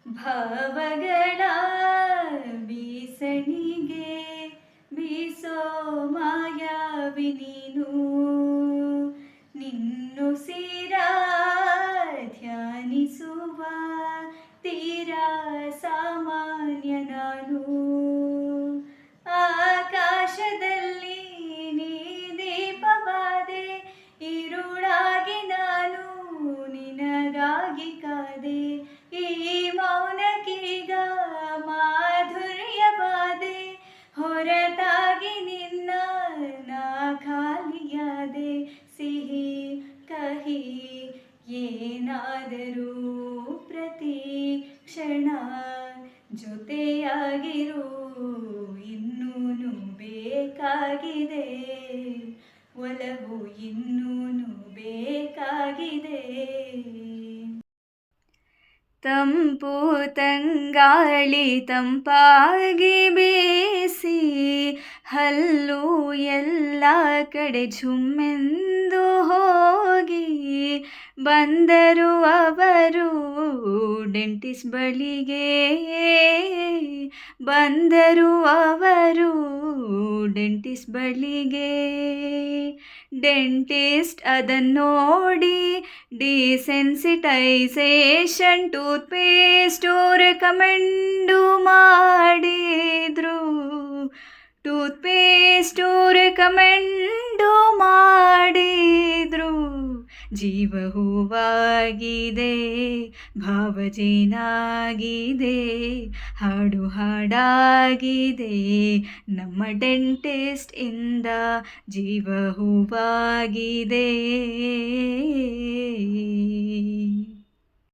ಭಾವಗಳ ಬೀಸಣಿಗೆ ಬೀಸೋ ಮಾಯಾವಿ ನೀನು ನಿನ್ನುಸಿರ ಧ್ಯಾನಿಸುವ ತೀರಾ ಸಾಮಾನ್ಯ ನಾನು ಆಕಾಶದಲ್ಲಿ ನೀ ದೀಪವಾದೆ ಇರುಳಾಗಿ ನಾನು ನಿನಗಾಗಿ ಕಾದೆ ಈ ಮೌನಕ್ಕೀಗ ಮಾಧುರ್ಯವಾದೆ ಹೊರತಾಗಿ ನಿನ್ನ ನಾ ಖಾಲಿಯಾದೆ ಸಿಹಿ ಕಹಿ ಏನಾದರೂ ಪ್ರತಿ ಕ್ಷಣ ಜೊತೆಯಾಗಿರು ಇನ್ನೂನು ಬೇಕಾಗಿದೆ ಒಲವು ಇನ್ನೂನು ಬೇಕಾಗಿದೆ ತಂಪು ತಂಗಾಳಿ ತಂಪಾಗಿ ಬೀಸಿ ಹಲ್ಲು ಎಲ್ಲ ಕಡೆ ಝುಮ್ಮೆಂದು ಹೋಗಿ ಬಂದರು ಅವರು ಡೆಂಟಿಸ್ಟ್ ಬಳಿಗೆ ಬಂದರು ಅವರು ಡೆಂಟಿಸ್ಟ್ ಬಳಿಗೆ ಡೆಂಟಿಸ್ಟ್ ಅದನ್ನೋಡಿ ಡಿಸೆನ್ಸಿಟೈಸೇಷನ್ ಟೂತ್ ಪೇಸ್ಟು ರೆಕಮೆಂಡು ಮಾಡಿದ್ರು ಟೂತ್ ಪೇಸ್ಟು ರೆಕಮೆಂಡು ಮಾಡಿದ್ರು ಜೀವ ಹೂವಾಗಿದೆ ಭಾವಜೇನಾಗಿದೆ ಹಾಡು ಹಾಡಾಗಿದೆ ನಮ್ಮ ಡೆಂಟಿಸ್ಟ್ ಇಂದ ಜೀವ ಹೂವಾಗಿದೆ